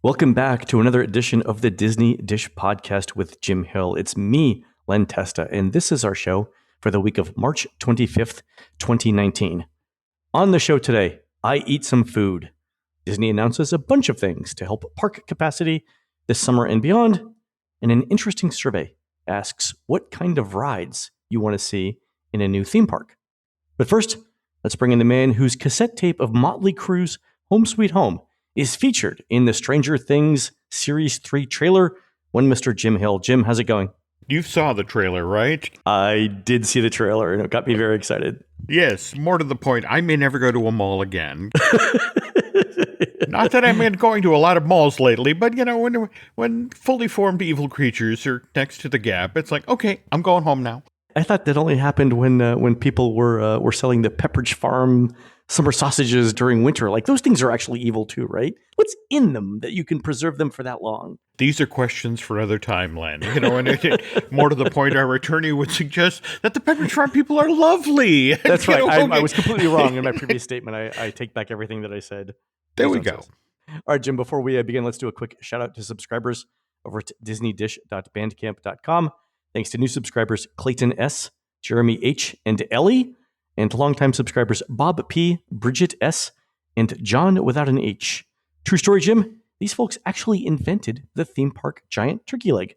Welcome back to another edition of the Disney Dish Podcast with Jim Hill. It's me, Len Testa, and this is our show for the week of March 25th, 2019. On the show today, I eat some food. Disney announces a bunch of things to help park capacity this summer and beyond, and an interesting survey asks what kind of rides you want to see in a new theme park. But first, let's bring in the man whose cassette tape of Motley Crue's Home Sweet Home is featured in the Stranger Things Series 3 trailer, one Mr. Jim Hill. Jim, how's it going? You saw the trailer, right? I did see the trailer, and it got me very excited. Yes, more to the point, I may never go to a mall again. Not that I'm going to a lot of malls lately, but, you know, when fully formed evil creatures are next to the Gap, it's like, okay, I'm going home now. I thought that only happened when people were selling the Pepperidge Farm summer sausages during winter. Like, those things are actually evil too, right? What's in them that you can preserve them for that long? These are questions for another time, Len. You know, and more to the point, our attorney would suggest that the Pepperidge Farm people are lovely. That's right. I was completely wrong in my previous statement. I take back everything that I said. There we go. All right, Jim, before we begin, let's do a quick shout out to subscribers over at disneydish.bandcamp.com. Thanks to new subscribers Clayton S., Jeremy H., and Ellie, and longtime subscribers Bob P., Bridget S., and John without an H. True story, Jim, these folks actually invented the theme park giant turkey leg.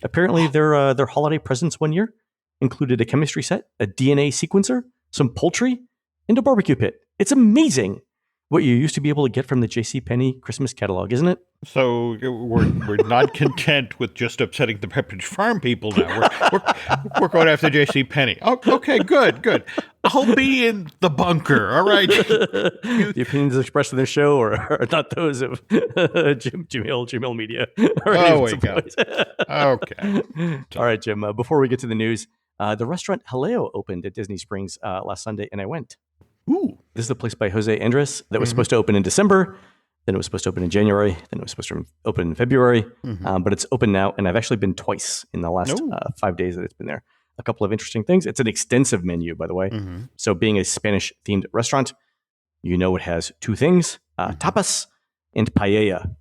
Apparently, their holiday presents one year included a chemistry set, a DNA sequencer, some poultry, and a barbecue pit. It's amazing what you used to be able to get from the JCPenney Christmas catalog, isn't it? So we're not content with just upsetting the Pepperidge Farm people now. We're going after JCPenney. Oh, okay, good. I'll be in the bunker. All right. The opinions expressed in this show are not those of Jim Hill Media. Oh, wait, God. Okay. All right, Jim. Before we get to the news, the restaurant Jaleo opened at Disney Springs last Sunday, and I went. Ooh. This is the place by José Andrés that was supposed to open in December. Then it was supposed to open in January. Then it was supposed to open in February. But it's open now, and I've actually been twice in the last 5 days that it's been there. A couple of interesting things. It's an extensive menu, by the way. So being a Spanish-themed restaurant, you know it has two things, tapas and paella.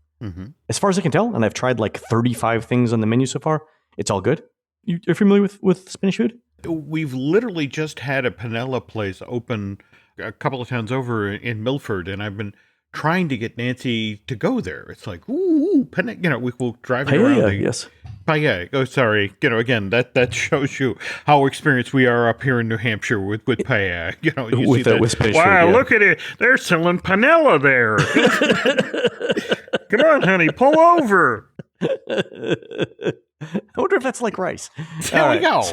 As far as I can tell, and I've tried like 35 things on the menu so far, it's all good. You're familiar with Spanish food? We've literally just had a panella place open a couple of towns over in Milford, and I've been trying to get Nancy to go there. It's like, ooh, you know, we'll drive around. Yes. Paella. Oh, sorry. You know, again, that shows you how experienced we are up here in New Hampshire with paella. You know, you see that. With Spanish wow, food, yeah. Look at it. They're selling panella there. Come on, honey, pull over. I wonder if that's like rice. There we go.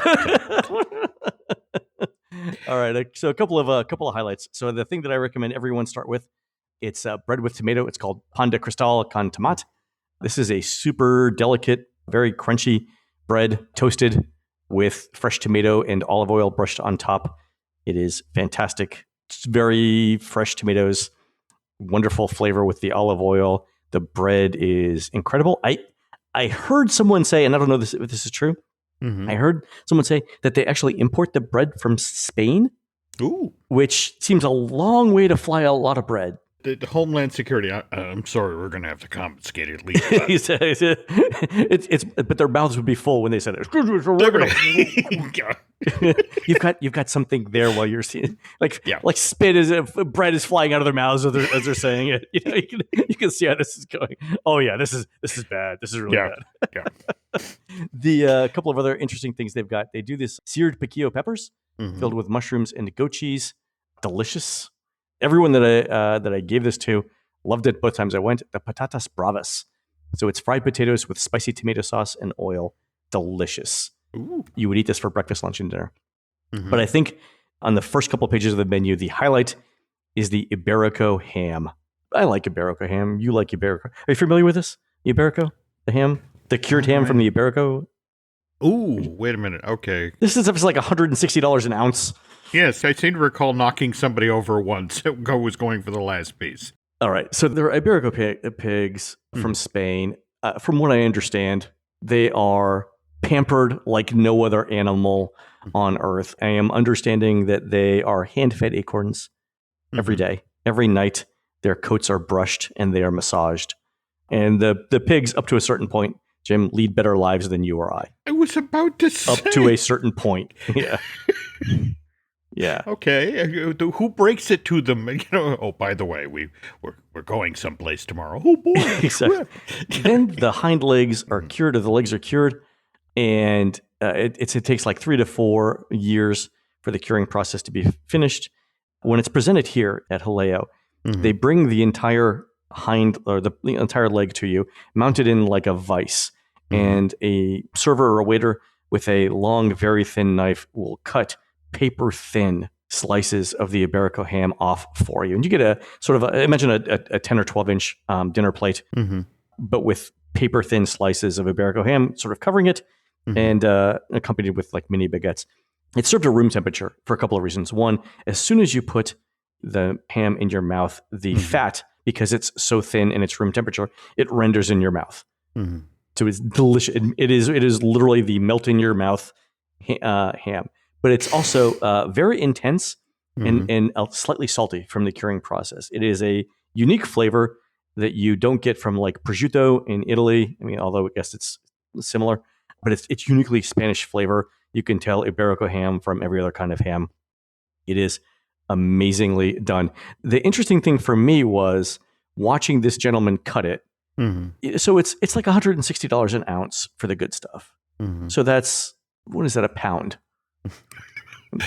All right. So a couple of highlights. So the thing that I recommend everyone start with, it's bread with tomato. It's called pan de cristal con tomate. This is a super delicate, very crunchy bread toasted with fresh tomato and olive oil brushed on top. It is fantastic. It's very fresh tomatoes, wonderful flavor with the olive oil. The bread is incredible. I heard someone say, and I don't know if this is true, I heard someone say that they actually import the bread from Spain, which seems a long way to fly a lot of bread. The Homeland Security, I'm sorry, we're going to have to confiscate it at least. But their mouths would be full when they said it. You've got something there while you're seeing, like spit bread is flying out of their mouths as they're saying it. You know, you can see how this is going. Oh yeah, this is bad. This is really bad. Yeah. The couple of other interesting things they've got. They do this seared piquillo peppers filled with mushrooms and goat cheese. Delicious. Everyone that I gave this to loved it both times I went. The patatas bravas. So it's fried potatoes with spicy tomato sauce and oil. Delicious. Ooh. You would eat this for breakfast, lunch, and dinner. But I think on the first couple of pages of the menu, the highlight is the Iberico ham. I like Iberico ham. You like Iberico. Are you familiar with this? Iberico? The ham? The cured ham from the Iberico? Ooh, wait a minute. Okay. This is like $160 an ounce. Yes, I seem to recall knocking somebody over once who was going for the last piece. All right. So there are Iberico pigs from Spain. From what I understand, they are pampered like no other animal on Earth. I am understanding that they are hand-fed acorns every day. Every night, their coats are brushed and they are massaged. And the pigs, up to a certain point, Jim, lead better lives than you or I. I was about to say. Up to a certain point. Yeah. Yeah. Okay. Who breaks it to them? Oh, by the way, we're going someplace tomorrow. Oh boy. Exactly. Then the hind legs are cured, or the legs are cured, and it takes like 3 to 4 years for the curing process to be finished. When it's presented here at Jaleo, they bring the entire hind or the entire leg to you, mounted in like a vise, and a server or a waiter with a long, very thin knife will cut paper thin slices of the Iberico ham off for you. And you get a sort of, imagine a 10 or 12 inch dinner plate, but with paper thin slices of Iberico ham sort of covering it, and accompanied with like mini baguettes. It's served at room temperature for a couple of reasons. One, as soon as you put the ham in your mouth, the fat, because it's so thin and it's room temperature, it renders in your mouth. So it's delicious. It is literally the melt in your mouth ham. But it's also very intense and slightly salty from the curing process. It is a unique flavor that you don't get from like prosciutto in Italy. I mean, although I guess it's similar, but it's uniquely Spanish flavor. You can tell Iberico ham from every other kind of ham. It is amazingly done. The interesting thing for me was watching this gentleman cut it. So it's like $160 an ounce for the good stuff. So that's, what is that, a pound?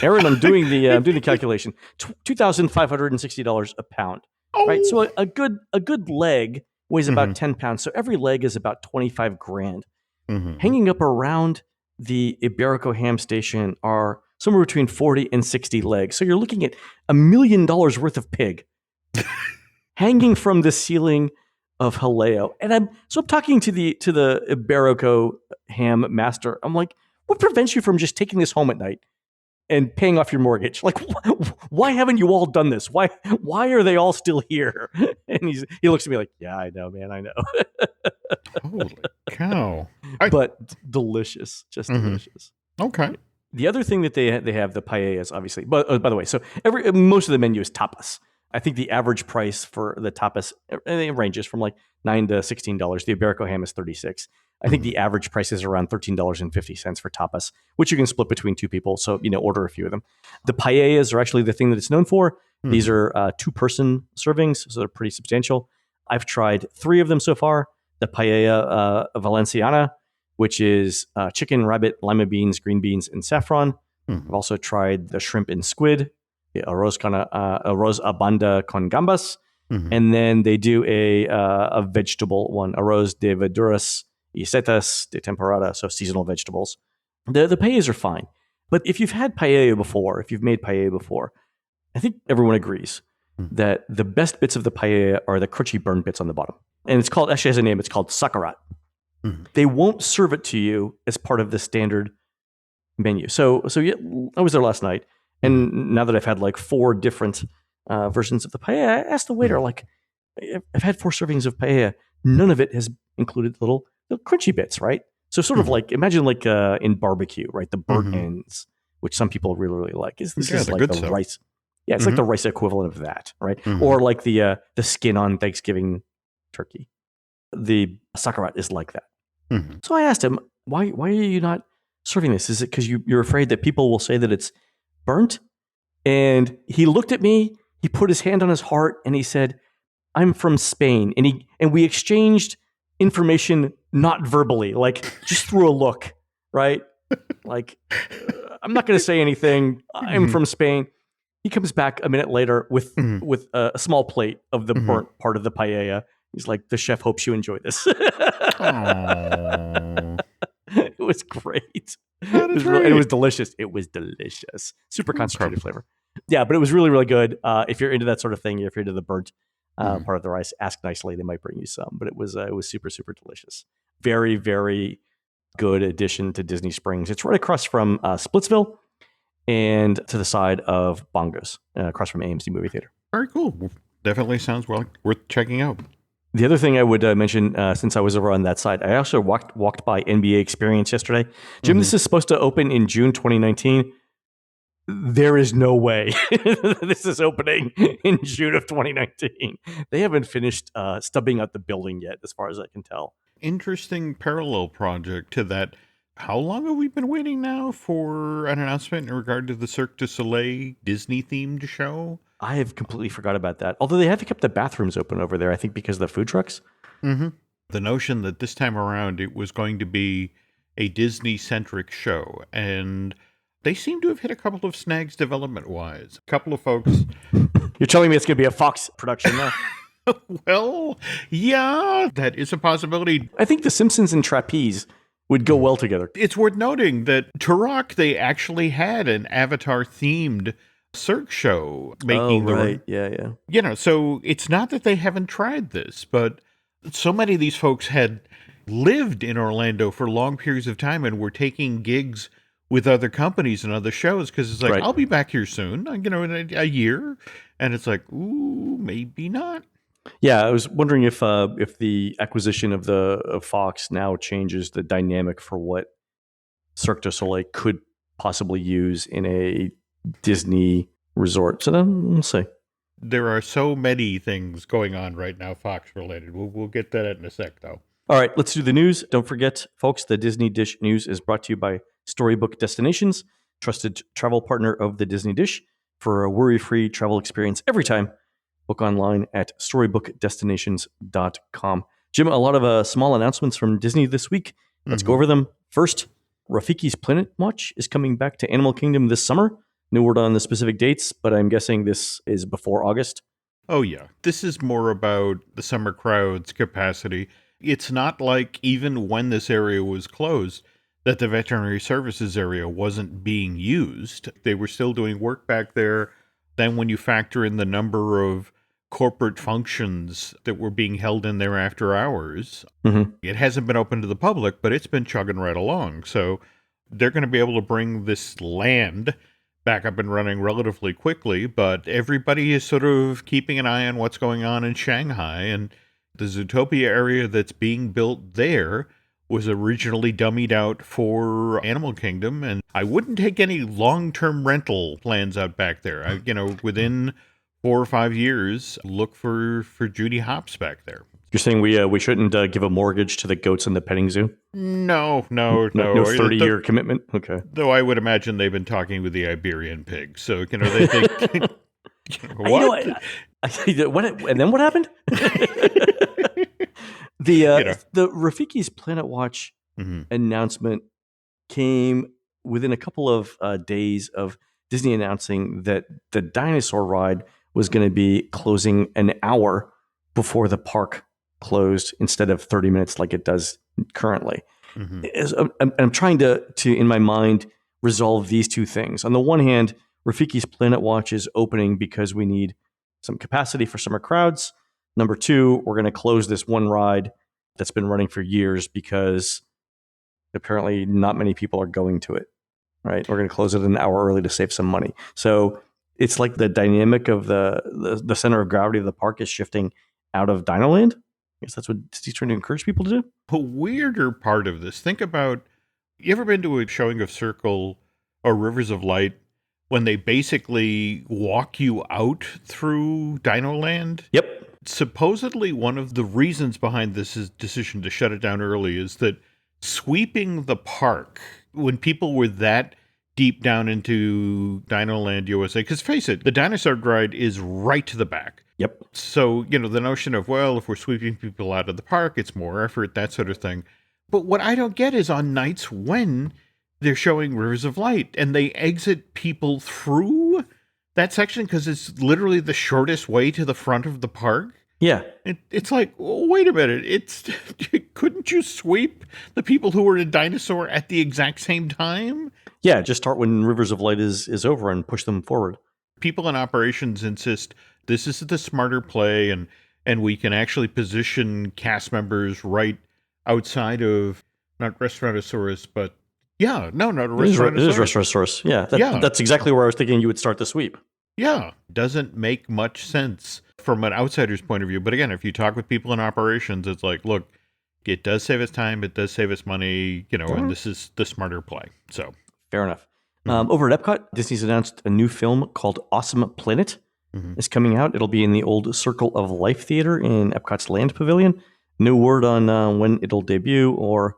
Aaron, I'm doing the calculation. $2,560 a pound. Right. So a good leg weighs about 10 pounds. So every leg is about 25 grand. Hanging up around the Iberico ham station are somewhere between 40 and 60 legs. So you're looking at $1 million worth of pig hanging from the ceiling of Jaleo. And I'm talking to the Iberico ham master. I'm like, what prevents you from just taking this home at night and paying off your mortgage? Like, why haven't you all done this? Why are they all still here? And he looks at me like, yeah, I know, man, I know. Holy cow. But delicious, just delicious. Okay. The other thing that they have, the paellas, obviously. But by the way, so most of the menu is tapas. I think the average price for the tapas, it ranges from like $9 to $16. The Iberico ham is $36. I think the average price is around $13.50 for tapas, which you can split between two people. So, order a few of them. The paellas are actually the thing that it's known for. These are 2-person servings, so they're pretty substantial. I've tried 3 of them so far. The paella Valenciana, which is chicken, rabbit, lima beans, green beans, and saffron. I've also tried the shrimp and squid, the arroz a banda con gambas. And then they do a vegetable one, arroz de verduras y setas de temporada, so seasonal vegetables. The paellas are fine. But if you've had paella before, if you've made paella before, I think everyone agrees that the best bits of the paella are the crunchy burned bits on the bottom. And actually has a name, it's called sacarat. They won't serve it to you as part of the standard menu. So yeah, I was there last night, and now that I've had like 4 different versions of the paella, I asked the waiter, like, I've had 4 servings of paella. None of it has included little crunchy bits, right? So sort of like, imagine like in barbecue, right? The burnt ends, which some people really, really like. This is like the rice. Yeah, it's like the rice equivalent of that, right? Or like the skin on Thanksgiving turkey. The sacarat is like that. So I asked him, why are you not serving this? Is it because you're afraid that people will say that it's burnt? And he looked at me, he put his hand on his heart, and he said, I'm from Spain. And we exchanged information not verbally, like just through a look, right? Like, I'm not going to say anything. I'm from Spain. He comes back a minute later with a small plate of the burnt part of the paella. He's like, the chef hopes you enjoy this. It was great. It was delicious. It was delicious. Super concentrated flavor. Yeah, but it was really, really good. If you're into that sort of thing, if you're into the burnt part of the rice, ask nicely. They might bring you some. But it was super, super delicious. Very, very good addition to Disney Springs. It's right across from Splitsville and to the side of Bongos, across from AMC Movie Theater. Very cool. Definitely sounds worth checking out. The other thing I would mention, since I was over on that side, I also walked by NBA Experience yesterday. Jim, this is supposed to open in June 2019. there is no way this is opening in June of 2019. They haven't finished stubbing out the building yet, as far as I can tell. Interesting parallel project to that. How long have we been waiting now for an announcement in regard to the Cirque du Soleil Disney-themed show? I have completely forgot about that. Although they have kept the bathrooms open over there, I think because of the food trucks. Mm-hmm. The notion that this time around it was going to be a Disney-centric show, and they seem to have hit a couple of snags development-wise. A couple of folks... You're telling me it's going to be a Fox production now? Well, yeah, that is a possibility. I think The Simpsons and Trapeze would go well together. It's worth noting that Turok, they actually had an Avatar-themed Cirque show making right. Yeah. You know, so it's not that they haven't tried this, but so many of these folks had lived in Orlando for long periods of time and were taking gigs with other companies and other shows because it's like, right. I'll be back here soon, you know, in a year. And it's like, ooh, maybe not. Yeah, I was wondering if the acquisition of Fox now changes the dynamic for what Cirque du Soleil could possibly use in a Disney resort. So then we'll see. There are so many things going on right now, Fox related. We'll get to that in a sec, though. All right, let's do the news. Don't forget, folks, the Disney Dish News is brought to you by Storybook Destinations, trusted travel partner of the Disney Dish, for a worry-free travel experience every time. Book online at storybookdestinations.com. Jim, a lot of small announcements from Disney this week. Let's go over them. First, Rafiki's Planet Watch is coming back to Animal Kingdom this summer. No word on the specific dates, but I'm guessing this is before August. Oh, yeah. This is more about the summer crowd's capacity. It's not like even when this area was closed, that the veterinary services area wasn't being used. They were still doing work back there. Then when you factor in the number of corporate functions that were being held in there after hours, it hasn't been open to the public, but it's been chugging right along. So they're going to be able to bring this land back up and running relatively quickly, but everybody is sort of keeping an eye on what's going on in Shanghai. And the Zootopia area that's being built there was originally dummied out for Animal Kingdom, and I wouldn't take any long-term rental plans out back there. Within 4 or 5 years, look for Judy Hopps back there. You're saying we shouldn't give a mortgage to the goats in the petting zoo? No. No 30-year commitment? Okay. Though I would imagine they've been talking with the Iberian pig, so, they think... what? And then what happened? The Rafiki's Planet Watch announcement came within a couple of days of Disney announcing that the dinosaur ride was going to be closing an hour before the park closed instead of 30 minutes like it does currently. I'm trying to, in my mind, resolve these two things. On the one hand, Rafiki's Planet Watch is opening because we need some capacity for summer crowds. Number two, we're going to close this one ride that's been running for years because apparently not many people are going to it, right? We're going to close it an hour early to save some money. So it's like the dynamic of the center of gravity of the park is shifting out of Dinoland. I guess that's what Disney's trying to encourage people to do. A weirder part of this, think about, you ever been to a showing of Circle or Rivers of Light when they basically walk you out through Dinoland? Yep. Supposedly one of the reasons behind this decision to shut it down early is that sweeping the park, when people were that deep down into Dinoland USA, because face it, the dinosaur ride is right to the back. Yep. So, the notion of, well, if we're sweeping people out of the park, it's more effort, that sort of thing. But what I don't get is on nights when they're showing Rivers of Light and they exit people through that section because it's literally the shortest way to the front of the park. Yeah. It's like, well, wait a minute. Couldn't you sweep the people who were in Dinosaur at the exact same time? Yeah, just start when Rivers of Light is over and push them forward. People in operations insist this is the smarter play, and we can actually position cast members right outside of, not Restaurantosaurus, but not a Restaurantosaurus. It is Restaurantosaurus. Yeah, that's exactly where I was thinking you would start the sweep. Yeah, doesn't make much sense from an outsider's point of view. But again, if you talk with people in operations, it's like, look, it does save us time, it does save us money, and this is the smarter play. So fair enough. Over at Epcot, Disney's announced a new film called Awesome Planet. Is coming out. It'll be in the old Circle of Life Theater in Epcot's Land Pavilion. No word on when it'll debut or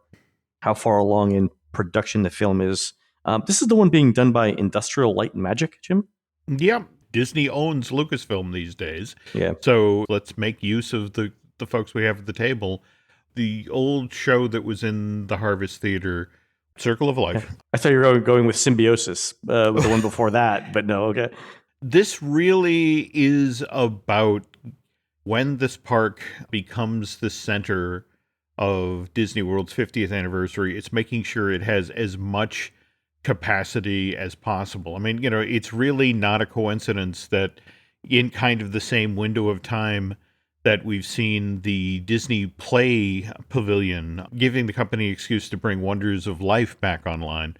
how far along in production the film is. This is the one being done by Industrial Light and Magic, Jim? Yeah, Disney owns Lucasfilm these days. Yeah. So let's make use of the folks we have at the table. The old show that was in the Harvest Theater, Circle of Life. I thought you were going with Symbiosis, with the one before that, but no, okay. This really is about when this park becomes the center of Disney World's 50th anniversary. It's making sure it has as much capacity as possible. I mean, it's really not a coincidence that in kind of the same window of time that we've seen the Disney Play Pavilion giving the company an excuse to bring Wonders of Life back online.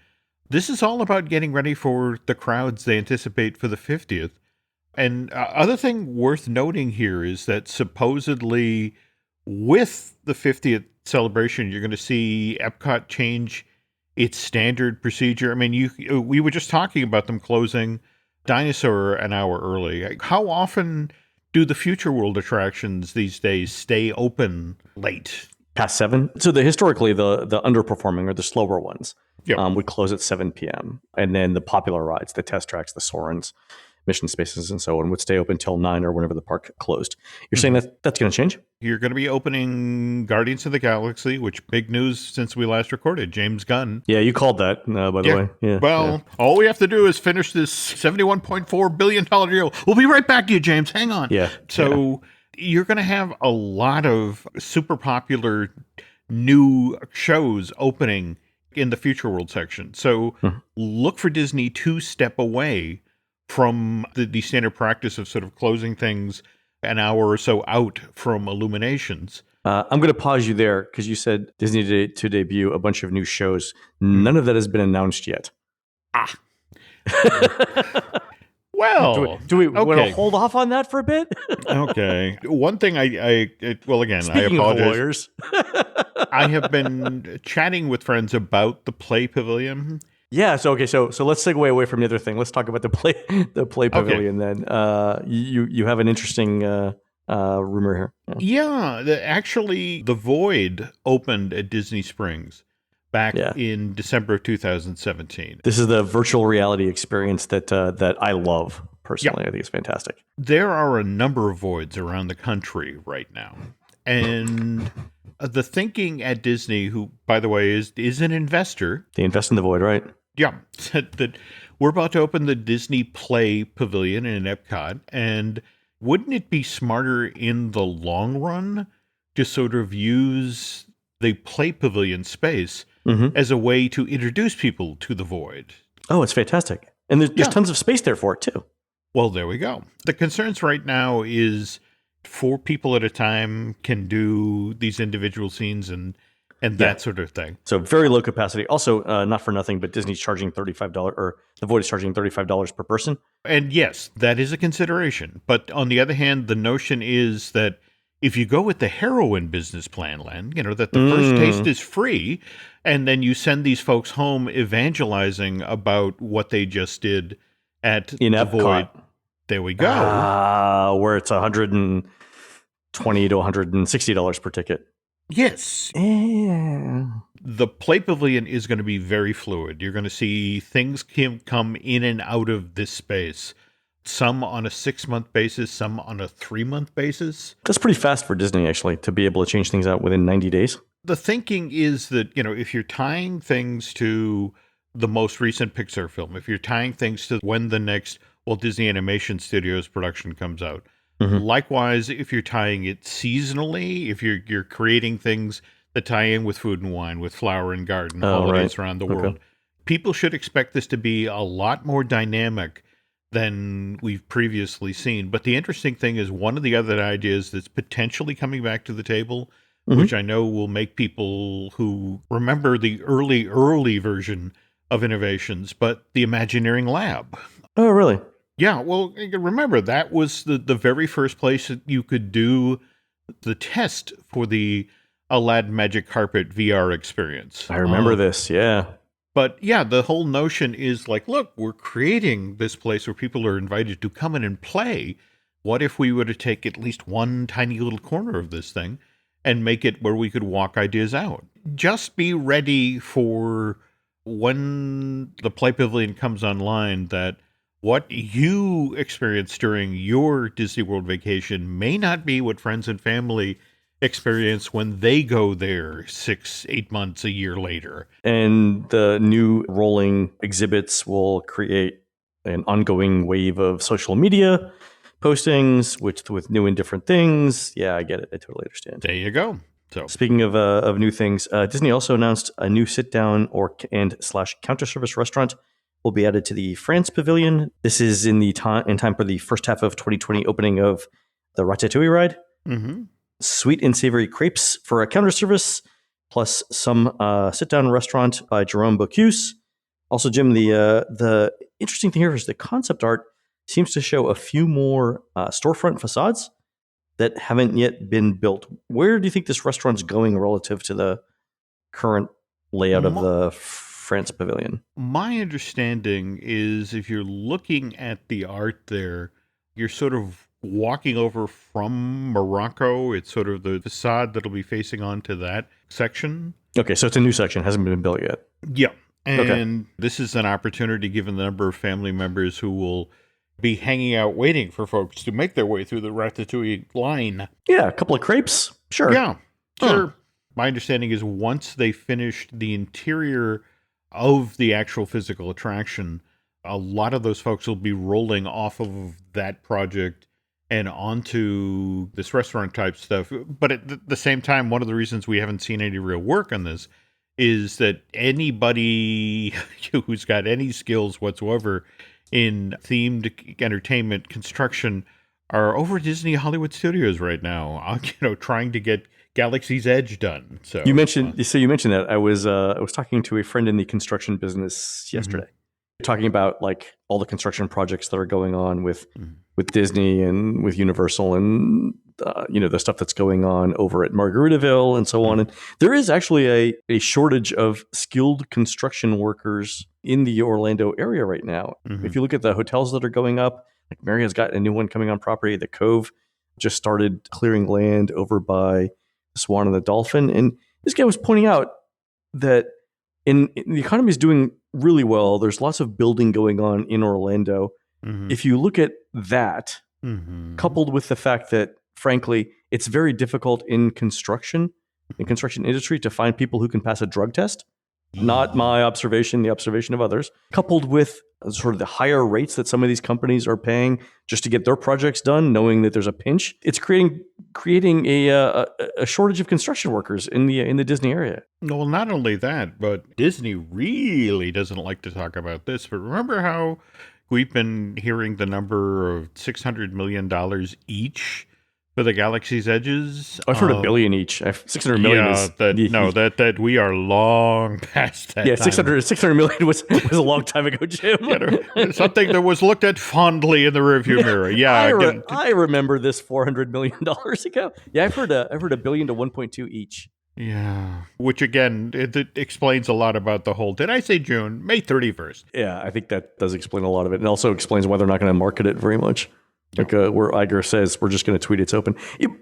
This is all about getting ready for the crowds they anticipate for the 50th. And other thing worth noting here is that supposedly with the 50th celebration, you're going to see Epcot change its standard procedure. I mean, we were just talking about them closing Dinosaur an hour early. How often do the Future World attractions these days stay open late? Past 7? So historically, the underperforming or the slower ones Yep. would close at 7 p.m. And then the popular rides, the Test Tracks, the Sorens, Mission Spaces, and so on, would stay open till 9 or whenever the park closed. You're saying that's going to change? You're going to be opening Guardians of the Galaxy, which big news since we last recorded. James Gunn. Yeah, you called that, by the way. Yeah. Well, all we have to do is finish this $71.4 billion deal. We'll be right back to you, James. Hang on. Yeah. So you're going to have a lot of super popular new shows opening in the Future World section. So look for Disney to step away from the standard practice of sort of closing things an hour or so out from Illuminations. I'm going to pause you there because you said Disney to debut a bunch of new shows. None of that has been announced yet. Well, do we want to hold off on that for a bit? Okay. One thing well, again, Speaking I apologize. of lawyers. I have been chatting with friends about the Play Pavilion. Yeah. So let's segue away from the other thing. Let's talk about the Play Pavilion then. You have an interesting rumor here. Yeah. Actually, The Void opened at Disney Springs back in December of 2017. This is the virtual reality experience that I love personally. I think it's fantastic. There are a number of voids around the country right now. And the thinking at Disney, who, by the way, is an investor. They invest in the void, right? Yeah. That we're about to open the Disney Play Pavilion in Epcot. And wouldn't it be smarter in the long run to sort of use the Play Pavilion space as a way to introduce people to the void? Oh, it's fantastic. And there's tons of space there for it, too. Well, there we go. The concerns right now is 4 people at a time can do these individual scenes and that sort of thing. So very low capacity. Also, not for nothing, but Disney's charging $35, or the Void is charging $35 per person. And yes, that is a consideration. But on the other hand, the notion is that if you go with the heroin business plan, Len, that the first taste is free, and then you send these folks home evangelizing about what they just did at in the Epcot. Void. There we go. Where it's $120 to $160 per ticket. Yes. The Play Pavilion is going to be very fluid. You're going to see things come in and out of this space. Some on a 6-month basis, some on a 3-month basis. That's pretty fast for Disney, actually, to be able to change things out within 90 days. The thinking is that, if you're tying things to the most recent Pixar film, if you're tying things to when the next Walt Disney Animation Studios production comes out, likewise, if you're tying it seasonally, if you're creating things that tie in with Food and Wine, with Flower and Garden, holidays around the world, people should expect this to be a lot more dynamic than we've previously seen. But the interesting thing is one of the other ideas that's potentially coming back to the table, which I know will make people who remember the early version of Innovations, but the Imagineering Lab. Oh, really? Yeah, well, remember, that was the very first place that you could do the test for the Aladdin Magic Carpet VR experience. I remember this, yeah. But yeah, the whole notion is like, look, we're creating this place where people are invited to come in and play. What if we were to take at least one tiny little corner of this thing and make it where we could walk ideas out? Just be ready for when the Play Pavilion comes online that what you experienced during your Disney World vacation may not be what friends and family experience when they go there 6, 8 months, a year later. And the new rolling exhibits will create an ongoing wave of social media postings, with new and different things. Yeah, I get it. I totally understand. There you go. So speaking of new things, Disney also announced a new sit-down and / counter-service restaurant will be added to the France Pavilion. This is in time for the first half of 2020 opening of the Ratatouille ride. Mm-hmm. Sweet and savory crepes for a counter service, plus some sit-down restaurant by Jerome Bocuse. Also, Jim, the interesting thing here is the concept art seems to show a few more storefront facades that haven't yet been built. Where do you think this restaurant's going relative to the current layout of the France Pavilion? My understanding is if you're looking at the art there, you're sort of walking over from Morocco. It's sort of the facade that'll be facing onto that section. Okay, so it's a new section. Hasn't been built yet. Yeah. And This is an opportunity, given the number of family members who will be hanging out waiting for folks to make their way through the Ratatouille line. Yeah, a couple of crepes. Sure. Yeah, sure. My understanding is once they finished the interior of the actual physical attraction, a lot of those folks will be rolling off of that project and onto this restaurant type stuff. But at the same time, one of the reasons we haven't seen any real work on this is that anybody who's got any skills whatsoever in themed entertainment construction are over at Disney Hollywood Studios right now, trying to get Galaxy's Edge done. So you mentioned that. I was talking to a friend in the construction business yesterday, talking about like all the construction projects that are going on with Disney and with Universal and the stuff that's going on over at Margaritaville and so on. And there is actually a shortage of skilled construction workers in the Orlando area right now. If you look at the hotels that are going up, like Marriott's got a new one coming on property. The Cove just started clearing land over by Swan and the Dolphin. And this guy was pointing out that in the economy is doing really well. There's lots of building going on in Orlando. If you look at that, coupled with the fact that, frankly, it's very difficult in construction industry to find people who can pass a drug test. Not my observation, the observation of others, coupled with sort of the higher rates that some of these companies are paying just to get their projects done, knowing that there's a pinch. It's creating a shortage of construction workers in the Disney area. Well, not only that, but Disney really doesn't like to talk about this. But remember how we've been hearing the number of $600 million each for the Galaxy's Edges? I've heard $1 billion each. 600 million is... that we are long past that. Yeah, 600 million was a long time ago, Jim. Something that was looked at fondly in the rearview mirror. Yeah, I remember this $400 million ago. Yeah, I've heard $1 billion to 1.2 each. Yeah, which again, it explains a lot about the whole, did I say June? May 31st. Yeah, I think that does explain a lot of it. And also explains why they're not going to market it very much. Like where Iger says, we're just going to tweet it's open.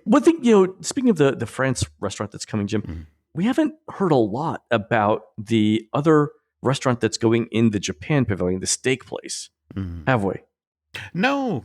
One thing, speaking of the France restaurant that's coming, Jim, we haven't heard a lot about the other restaurant that's going in the Japan Pavilion, the steak place, have we? No.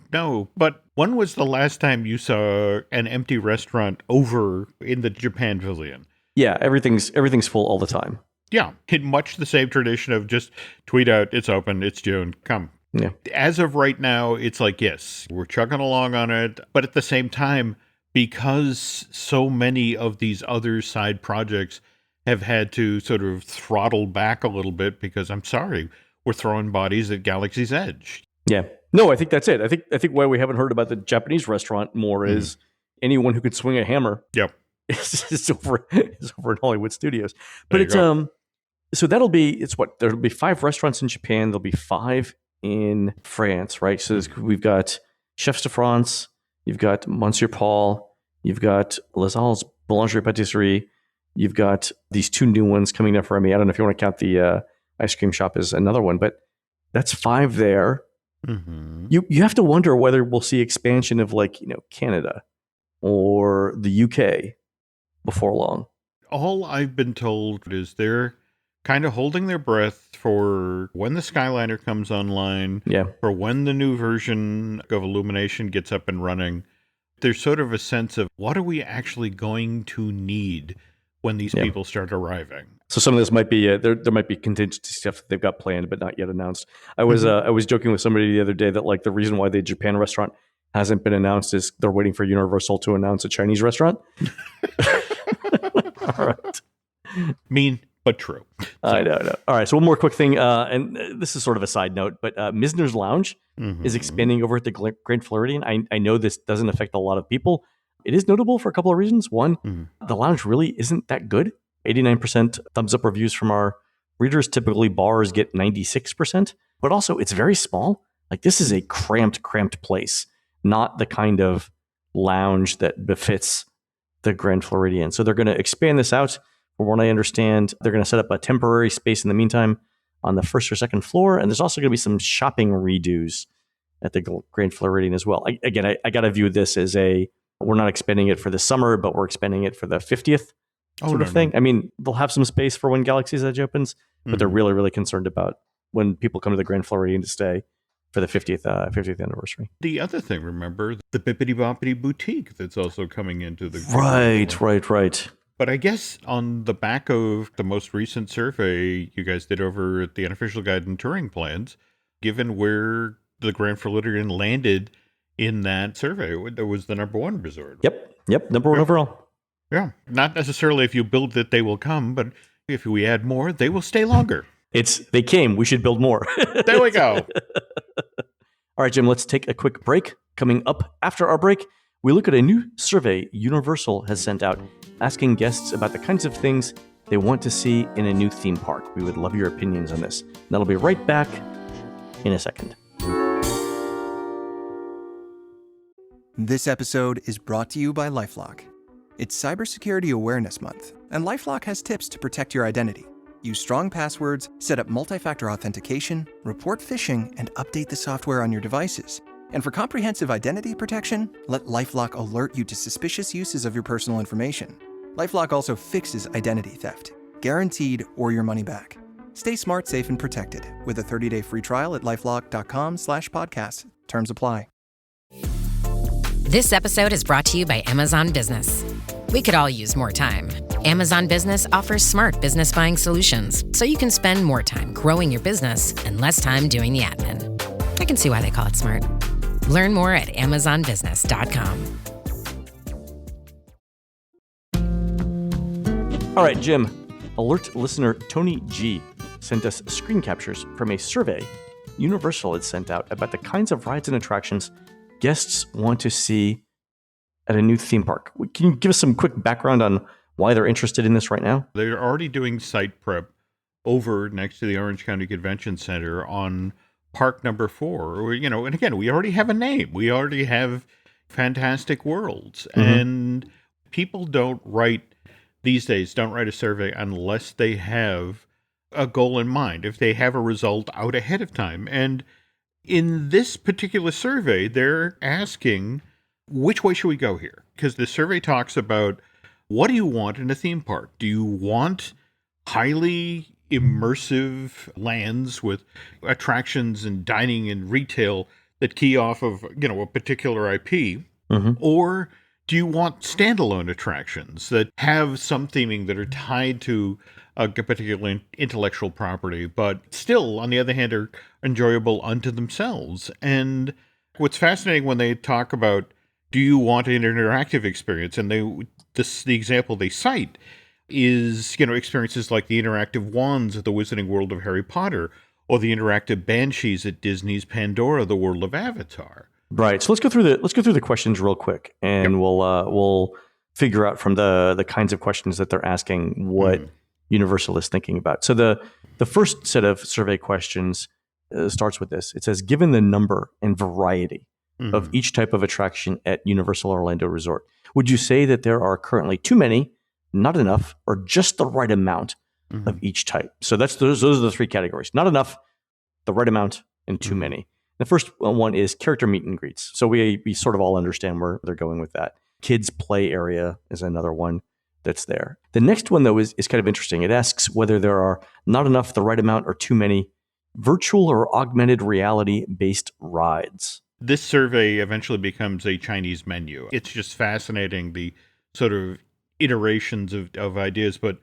But when was the last time you saw an empty restaurant over in the Japan Pavilion? Yeah, everything's full all the time. Yeah, in much the same tradition of just tweet out, it's open, it's June, come. Yeah. As of right now, it's like, yes, we're chugging along on it. But at the same time, because so many of these other side projects have had to sort of throttle back a little bit because, I'm sorry, we're throwing bodies at Galaxy's Edge. Yeah. No, I think that's it. I think why we haven't heard about the Japanese restaurant more is anyone who can swing a hammer. Yep. is over in Hollywood Studios. But it's so there'll be 5 restaurants in Japan. There'll be 5 in France, right? So we've got Chefs de France, you've got Monsieur Paul, you've got Les Halles Boulangerie Patisserie, you've got these 2 new ones coming up for me. I don't know if you want to count the ice cream shop is another one, but that's 5 there. Mm-hmm. You have to wonder whether we'll see expansion of Canada or the UK before long. All I've been told is they're kind of holding their breath for when the Skyliner comes online, for when the new version of Illumination gets up and running. There's sort of a sense of what are we actually going to need when these people start arriving. So some of this might be there might be contingency stuff that they've got planned but not yet announced. I was joking with somebody the other day that like the reason why the Japan restaurant hasn't been announced is they're waiting for Universal to announce a Chinese restaurant. All right. Mean, but true. So. I know. All right. So one more quick thing, and this is sort of a side note, but Misner's Lounge is expanding over at the Grand Floridian. I know this doesn't affect a lot of people. It is notable for a couple of reasons. One, the lounge really isn't that good. 89% thumbs up reviews from our readers. Typically, bars get 96%, but also it's very small. Like this is a cramped place, not the kind of lounge that befits the Grand Floridian. So they're going to expand this out. From what I understand, they're going to set up a temporary space in the meantime on the first or second floor. And there's also going to be some shopping redos at the Grand Floridian as well. I got to view this as we're not expanding it for the summer, but we're expanding it for the 50th sort of thing. No. I mean, they'll have some space for when Galaxy's Edge opens, but they're really, really concerned about when people come to the Grand Floridian to stay for the 50th anniversary. The other thing, remember, the Bippity Boppity Boutique that's also coming into the... Right. But I guess on the back of the most recent survey you guys did over at the Unofficial Guide and Touring Plans, given where the Grand Floridian landed in that survey, it was the number 1 resort. Yep, number 1 overall. Yeah, not necessarily if you build it, they will come, but if we add more, they will stay longer. They came, we should build more. There we go. All right, Jim, let's take a quick break. Coming up after our break, we look at a new survey Universal has sent out asking guests about the kinds of things they want to see in a new theme park. We would love your opinions on this. And that'll be right back in a second. This episode is brought to you by LifeLock. It's Cybersecurity Awareness Month, and LifeLock has tips to protect your identity. Use strong passwords, set up multi-factor authentication, report phishing, and update the software on your devices. And for comprehensive identity protection, let LifeLock alert you to suspicious uses of your personal information. LifeLock also fixes identity theft, guaranteed or your money back. Stay smart, safe, and protected with a 30-day free trial at LifeLock.com/podcast. Terms apply. This episode is brought to you by Amazon Business. We could all use more time. Amazon Business offers smart business buying solutions, so you can spend more time growing your business and less time doing the admin. I can see why they call it smart. Learn more at amazonbusiness.com. All right, Jim. Alert listener Tony G sent us screen captures from a survey Universal had sent out about the kinds of rides and attractions guests want to see at a new theme park. Can you give us some quick background on why they're interested in this right now? They're already doing site prep over next to the Orange County Convention Center on park number 4. And again, we already have a name. We already have Fantastic Worlds. And people these days don't write a survey unless they have a goal in mind, if they have a result out ahead of time. And in this particular survey, they're asking, which way should we go here? Because the survey talks about, what do you want in a theme park? Do you want highly immersive lands with attractions and dining and retail that key off of, a particular IP? Or do you want standalone attractions that have some theming that are tied to a particular intellectual property, but still, on the other hand, are enjoyable unto themselves? And what's fascinating when they talk about, do you want an interactive experience? And the example they cite is, experiences like the interactive wands at the Wizarding World of Harry Potter, or the interactive banshees at Disney's Pandora, the World of Avatar. Right. So let's go through the questions real quick, and we'll figure out from the kinds of questions that they're asking what Universal is thinking about. So the first set of survey questions starts with this. It says, given the number and variety of each type of attraction at Universal Orlando Resort, would you say that there are currently too many, not enough, or just the right amount of each type. So those are the 3 categories. Not enough, the right amount, and too many. The first one is character meet and greets. So we sort of all understand where they're going with that. Kids play area is another one that's there. The next one, though, is kind of interesting. It asks whether there are not enough, the right amount, or too many virtual or augmented reality-based rides. This survey eventually becomes a Chinese menu. It's just fascinating, the sort of iterations of ideas, but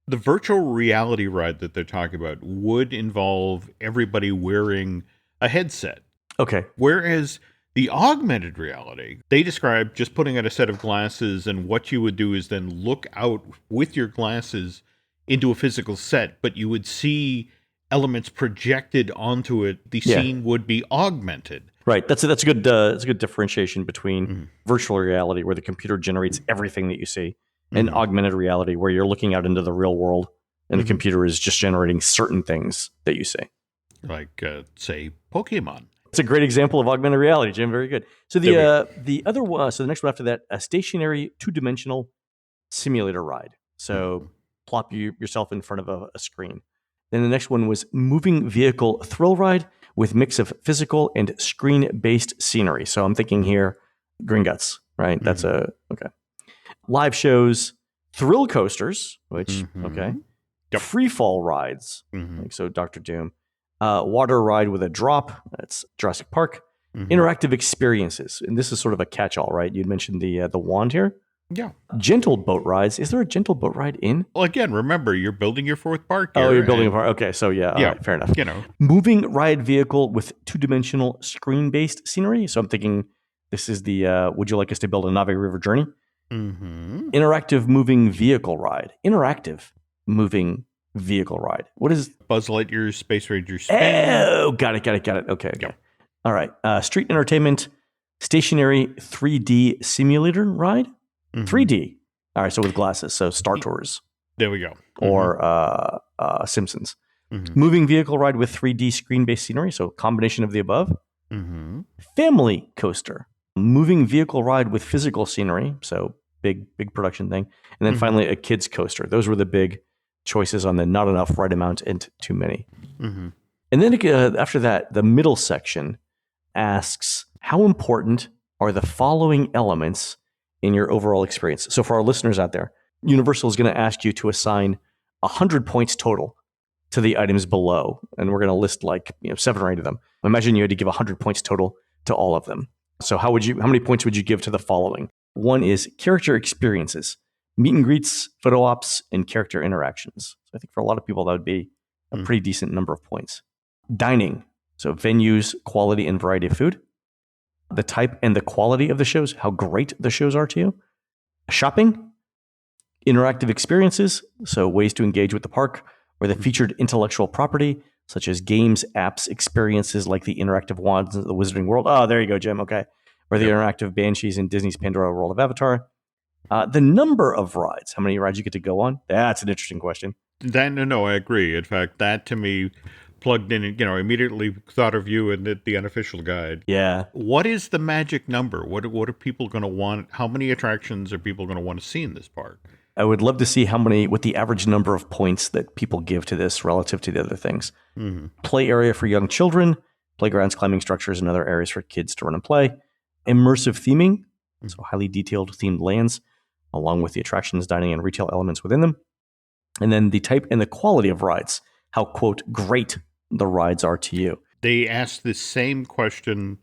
the virtual reality ride that they're talking about would involve everybody wearing a headset. Okay. Whereas the augmented reality, they describe just putting on a set of glasses, and what you would do is then look out with your glasses into a physical set, but you would see elements projected onto it. The scene would be augmented. Right. That's a good differentiation between virtual reality, where the computer generates everything that you see, and augmented reality, where you're looking out into the real world and the computer is just generating certain things that you see. Like, say, Pokemon. It's a great example of augmented reality, Jim. Very good. So the other one, so the next one after that, a stationary 2-dimensional simulator ride. So plop yourself in front of a screen. Then the next one was moving vehicle thrill ride with mix of physical and screen-based scenery. So I'm thinking here, Gringotts, right? That's okay. Live shows, thrill coasters, which, okay. Yep. Free fall rides, like so Dr. Doom. Water ride with a drop, that's Jurassic Park. Interactive experiences, and this is sort of a catch-all, right? You'd mentioned the wand here. Yeah. Gentle boat rides. Is there a gentle boat ride in? Well, again, remember, you're building your 4th park here. Oh, you're building a park. Okay, so yeah, all right, fair enough. Moving ride vehicle with 2-dimensional screen-based scenery. So I'm thinking this is the would you like us to build a Nave River journey? Interactive moving vehicle ride. Interactive moving vehicle ride. What is Buzz Lightyear's Space Ranger Spin? Oh, got it. Okay. Yep. All right. Street entertainment, stationary 3D simulator ride. 3D. All right. So with glasses. So Star Tours. There we go. Or Simpsons. Moving vehicle ride with 3D screen-based scenery. So combination of the above. Family coaster. Moving vehicle ride with physical scenery. So big production thing. And then finally a kids coaster. Those were the big choices on the not enough, right amount, and too many. And then after that, the middle section asks, how important are the following elements in your overall experience? So for our listeners out there, Universal is going to ask you to assign 100 points total to the items below. And we're going to list 7 or 8 of them. Imagine you had to give 100 points total to all of them. So how many points would you give to the following? One is character experiences, meet and greets, photo ops, and character interactions. So I think for a lot of people, that would be a pretty decent number of points. Dining, so venues, quality, and variety of food. The type and the quality of the shows, how great the shows are to you. Shopping, interactive experiences, so ways to engage with the park, or the featured intellectual property, such as games, apps, experiences like the interactive wands of the Wizarding World. Oh, there you go, Jim. Okay. Or the interactive banshees in Disney's Pandora World of Avatar. The number of rides, how many rides you get to go on? That's an interesting question. No, I agree. In fact, that to me plugged in, immediately thought of you and the unofficial guide. Yeah. What is the magic number? What are people going to want? How many attractions are people going to want to see in this park? I would love to see what the average number of points that people give to this relative to the other things. Play area for young children, playgrounds, climbing structures, and other areas for kids to run and play. Immersive theming, so highly detailed themed lands, along with the attractions, dining, and retail elements within them. And then the type and the quality of rides, how, quote, great the rides are to you. They asked the same question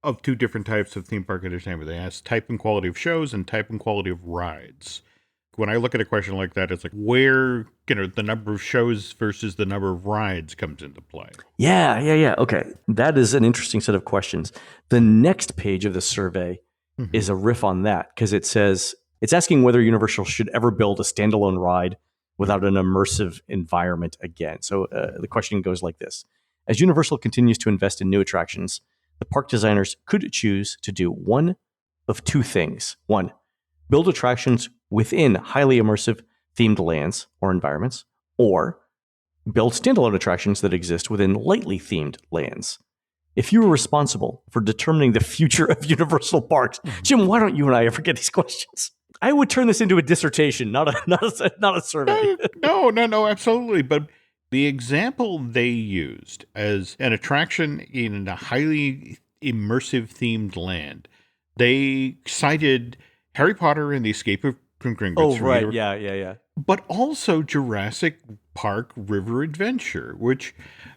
of 2 different types of theme park entertainment. They asked type and quality of shows and type and quality of rides. When I look at a question like that, it's like where, the number of shows versus the number of rides comes into play. Yeah. Okay. That is an interesting set of questions. The next page of the survey is a riff on that, because it says, it's asking whether Universal should ever build a standalone ride without an immersive environment again. So the question goes like this. As Universal continues to invest in new attractions, the park designers could choose to do one of 2 things. 1, build attractions within highly immersive themed lands or environments, or build standalone attractions that exist within lightly themed lands. If you were responsible for determining the future of Universal Parks, Jim, why don't you and I ever get these questions? I would turn this into a dissertation, not a survey. No, absolutely. But the example they used as an attraction in a highly immersive themed land, they cited Harry Potter and the Escape from Gringotts. Oh, right. Yeah. But also Jurassic Park River Adventure, which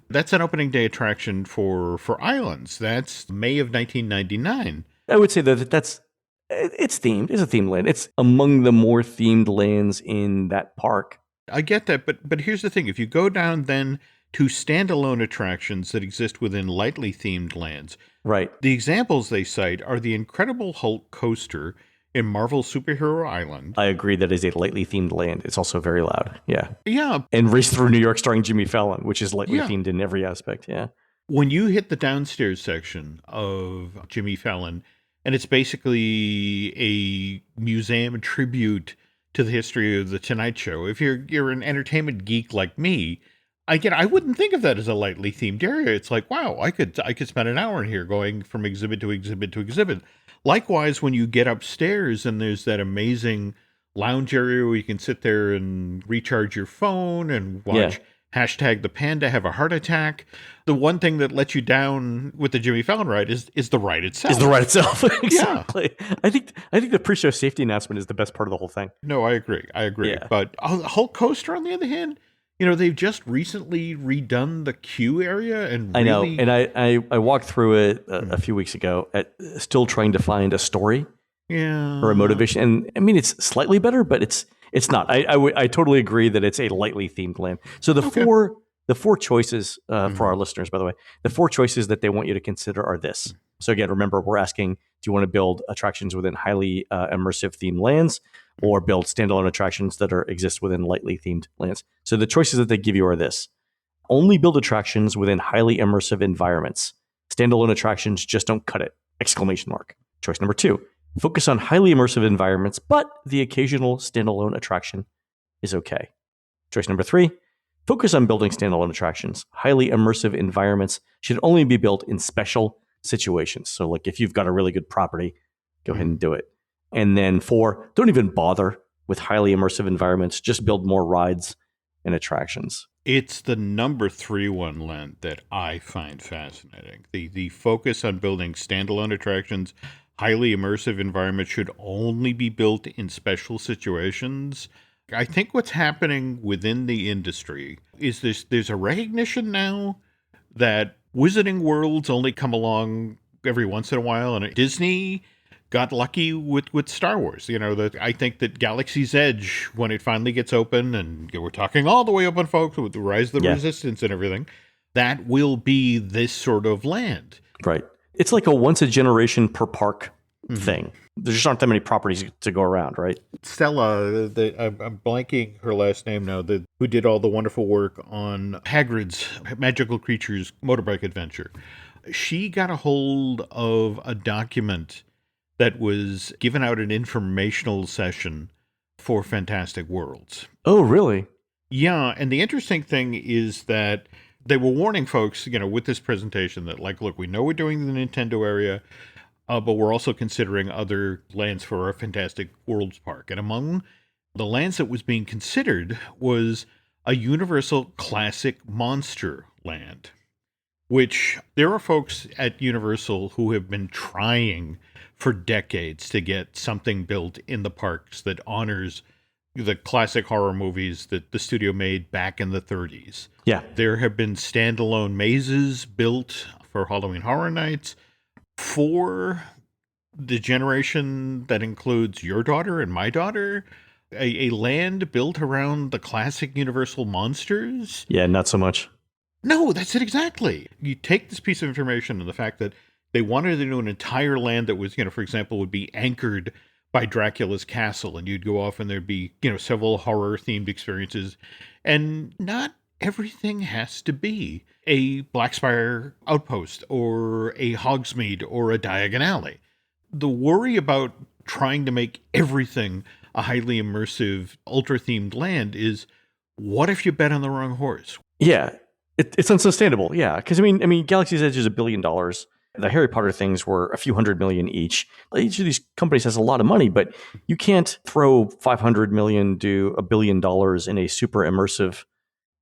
that's an opening day attraction for Islands. That's May of 1999. I would say that's it's themed. It's a themed land. It's among the more themed lands in that park. I get that, but here's the thing. If you go down then to standalone attractions that exist within lightly themed lands, right? The examples they cite are the Incredible Hulk coaster in Marvel Superhero Island. I agree that is a lightly themed land. It's also very loud. Yeah. Yeah. And Race Through New York starring Jimmy Fallon, which is lightly themed in every aspect. Yeah. When you hit the downstairs section of Jimmy Fallon, and it's basically a museum tribute to the history of the Tonight Show. If you're an entertainment geek like me, I wouldn't think of that as a lightly themed area. It's like, wow, I could spend an hour in here going from exhibit to exhibit to exhibit. Likewise, when you get upstairs and there's that amazing lounge area where you can sit there and recharge your phone and watch hashtag the panda have a heart attack. The one thing that lets you down with the Jimmy Fallon ride is the ride itself. Exactly. Yeah. I think the pre-show safety announcement is the best part of the whole thing. No, I agree. Yeah. But Hulk Coaster, on the other hand, they've just recently redone the queue area, and really... I know, and I walked through it a few weeks ago, still trying to find a story, or a motivation. And I mean, it's slightly better, but it's not. I totally agree that it's a lightly themed land. So the four choices for our listeners, by the way, the four choices that they want you to consider are this. So again, remember, we're asking, do you want to build attractions within highly immersive themed lands, or build standalone attractions that exist within lightly themed lands? So the choices that they give you are this. Only build attractions within highly immersive environments. Standalone attractions just don't cut it! ! Choice number 2. Focus on highly immersive environments, but the occasional standalone attraction is okay. Choice number 3. Focus on building standalone attractions. Highly immersive environments should only be built in special situations. So like if you've got a really good property, go ahead and do it. And then 4, don't even bother with highly immersive environments. Just build more rides and attractions. It's the number 3 one, Len, that I find fascinating. The focus on building standalone attractions, highly immersive environments should only be built in special situations. I think what's happening within the industry is there's a recognition now that Wizarding Worlds only come along every once in a while, and Disney got lucky with Star Wars. I think that Galaxy's Edge, when it finally gets open, and we're talking all the way open, folks, with the Rise of the Resistance and everything, that will be this sort of land. Right. It's like a once a generation per park thing. There just aren't that many properties to go around, right? Stella, I'm blanking her last name now, who did all the wonderful work on Hagrid's Magical Creatures Motorbike Adventure. She got a hold of a document that was given out an informational session for Fantastic Worlds. Oh, really? Yeah, and the interesting thing is that they were warning folks, with this presentation that, like, look, we know we're doing the Nintendo area, but we're also considering other lands for our Fantastic Worlds park. And among the lands that was being considered was a Universal Classic Monster land, which there are folks at Universal who have been trying for decades to get something built in the parks that honors the classic horror movies that the studio made back in the 30s. Yeah. There have been standalone mazes built for Halloween Horror Nights for the generation that includes your daughter and my daughter. A land built around the classic Universal monsters. Yeah, not so much. No, that's it exactly. You take this piece of information and the fact that they wanted to do an entire land that was, for example, would be anchored by Dracula's castle, and you'd go off and there'd be, several horror-themed experiences. And not everything has to be a Blackspire outpost or a Hogsmeade or a Diagon Alley. The worry about trying to make everything a highly immersive, ultra-themed land is, what if you bet on the wrong horse? Yeah, it's unsustainable. Yeah, because I mean, Galaxy's Edge is $1 billion. The Harry Potter things were a few $100 million each. Each of these companies has a lot of money, but you can't throw $500 million to $1 billion in a super immersive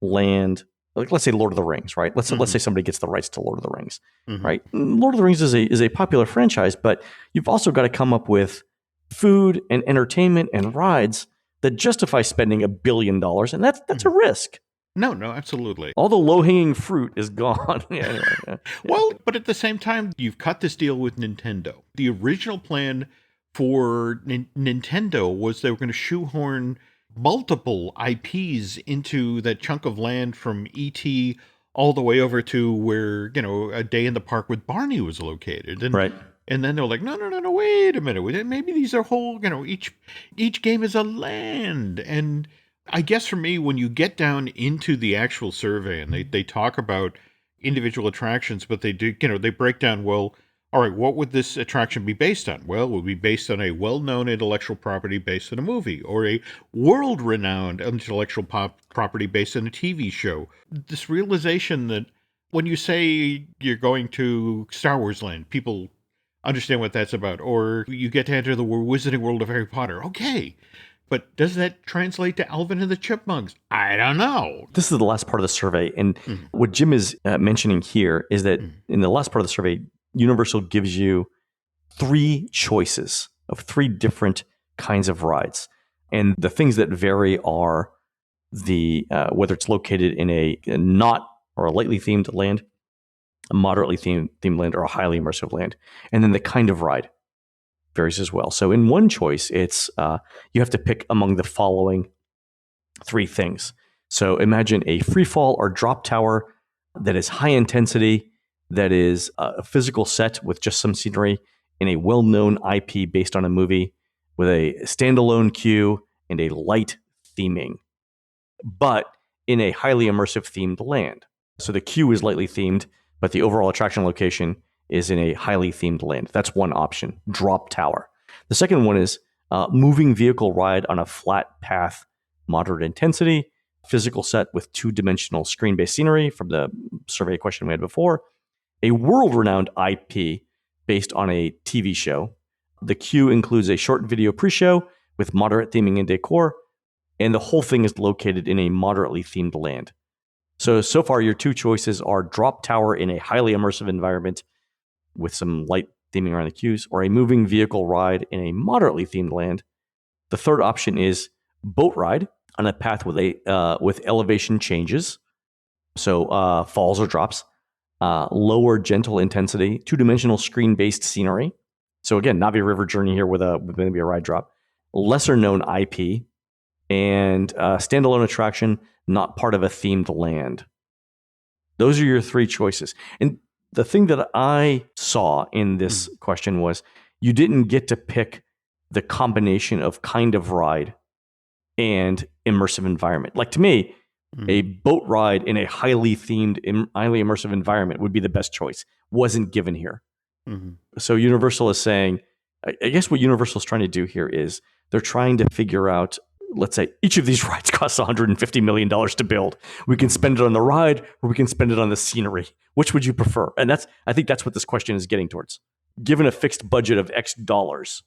land. Like, let's say Lord of the Rings, right? Let's say somebody gets the rights to Lord of the Rings, right? Lord of the Rings is a popular franchise, but you've also got to come up with food and entertainment and rides that justify spending $1 billion, and that's a risk. No, absolutely. All the low-hanging fruit is gone. Anyway. Well, but at the same time, you've cut this deal with Nintendo. The original plan for Nintendo was they were going to shoehorn multiple IPs into that chunk of land from E.T. all the way over to where, A Day in the Park with Barney was located. And, right. And then they're like, no, wait a minute. Maybe these are whole, each game is a land. And I guess for me, when you get down into the actual survey and they talk about individual attractions, but they do, they break down, well, all right, what would this attraction be based on? Well, it would be based on a well-known intellectual property based on a movie, or a world-renowned intellectual property based on a TV show. This realization that when you say you're going to Star Wars Land, people understand what that's about, or you get to enter the Wizarding World of Harry Potter. Okay. But does that translate to Alvin and the Chipmunks? I don't know. This is the last part of the survey. And what Jim is mentioning here is that in the last part of the survey, Universal gives you 3 choices of 3 different kinds of rides. And the things that vary are the whether it's located in a not or a lightly themed land, a moderately themed land, or a highly immersive land. And then the kind of ride varies as well. So in one choice, it's you have to pick among the following 3 things. So imagine a free fall or drop tower that is high intensity, that is a physical set with just some scenery in a well-known IP based on a movie with a standalone queue and a light theming, but in a highly immersive themed land. So the queue is lightly themed, but the overall attraction location is in a highly themed land. That's one option, drop tower. The second one is moving vehicle ride on a flat path, moderate intensity, physical set with 2-dimensional screen-based scenery from the survey question we had before, a world-renowned IP based on a TV show. The queue includes a short video pre-show with moderate theming and decor, and the whole thing is located in a moderately themed land. So far, your 2 choices are drop tower in a highly immersive environment with some light theming around the queues, or a moving vehicle ride in a moderately themed land. The third option is boat ride on a path with elevation changes, so falls or drops, lower gentle intensity, 2-dimensional screen-based scenery. So again, Navi River Journey here with maybe a ride drop, lesser known IP, and standalone attraction, not part of a themed land. Those are your 3 choices. And the thing that I saw in this question was you didn't get to pick the combination of kind of ride and immersive environment. Like, to me, a boat ride in a highly themed, highly immersive environment would be the best choice. Wasn't given here. So Universal is saying, I guess what Universal is trying to do here is they're trying to figure out, let's say each of these rides costs $150 million to build. We can spend it on the ride, or we can spend it on the scenery. Which would you prefer? And I think that's what this question is getting towards. Given a fixed budget of X dollars,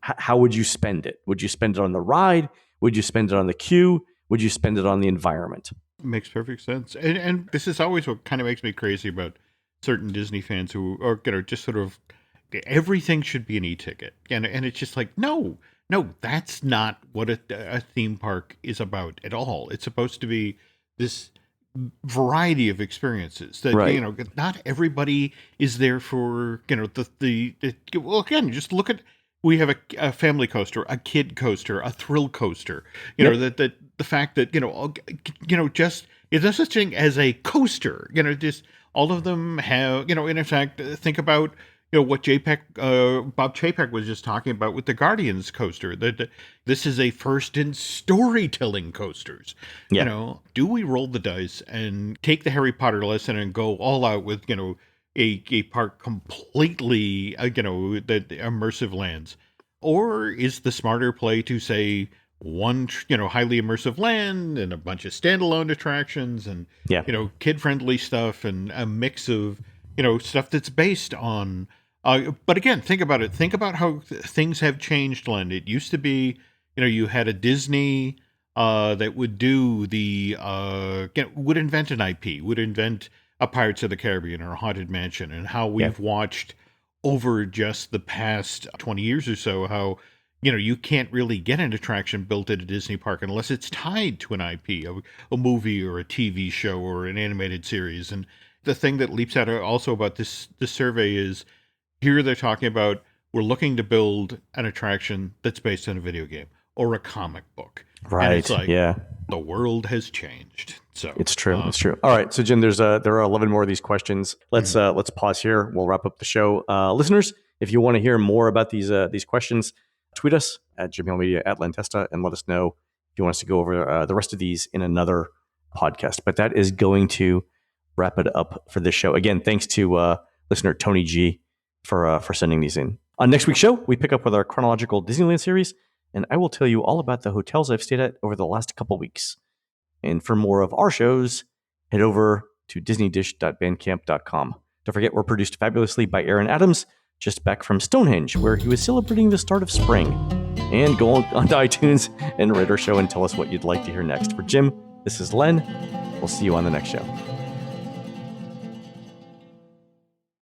how would you spend it? Would you spend it on the ride? Would you spend it on the queue? Would you spend it on the environment? Makes perfect sense. And this is always what kind of makes me crazy about certain Disney fans who are, just sort of, everything should be an e-ticket. And it's just like, no, that's not what a theme park is about at all. It's supposed to be this variety of experiences that, right. Not everybody is there for, well, again, just look at, we have a family coaster, a kid coaster, a thrill coaster, that the fact that, just, there's no such thing as a coaster, just all of them have, and in fact, think about, what Bob Chapek was just talking about with the Guardians coaster, that this is a first in storytelling coasters. Yeah. Do we roll the dice and take the Harry Potter lesson and go all out with, a park completely, the immersive lands? Or is the smarter play to say one, highly immersive land and a bunch of standalone attractions and, kid-friendly stuff and a mix of, stuff that's based on. But again, think about it. Think about how things have changed, Len. It used to be, you had a Disney that would do would invent an IP, would invent a Pirates of the Caribbean or a Haunted Mansion, and how we've watched over just the past 20 years or so how, you can't really get an attraction built at a Disney park unless it's tied to an IP, a movie or a TV show or an animated series. And the thing that leaps out also about this survey is here they're talking about we're looking to build an attraction that's based on a video game or a comic book. Right. And it's like, yeah. The world has changed. So it's true. It's true. All right. So Jim, there are 11 more of these questions. Let's pause here. We'll wrap up the show. Listeners, if you want to hear more about these questions, tweet us at JimHillMedia at Len Testa and let us know if you want us to go over the rest of these in another podcast. But that is going to wrap it up for this show. Again, thanks to listener Tony G for sending these in. On next week's show, we pick up with our chronological Disneyland series, and I will tell you all about the hotels I've stayed at over the last couple weeks. And for more of our shows, head over to disneydish.bandcamp.com. Don't forget, we're produced fabulously by Aaron Adams, just back from Stonehenge, where he was celebrating the start of spring. And go on to iTunes and rate our show and tell us what you'd like to hear next. For Jim, this is Len. We'll see you on the next show.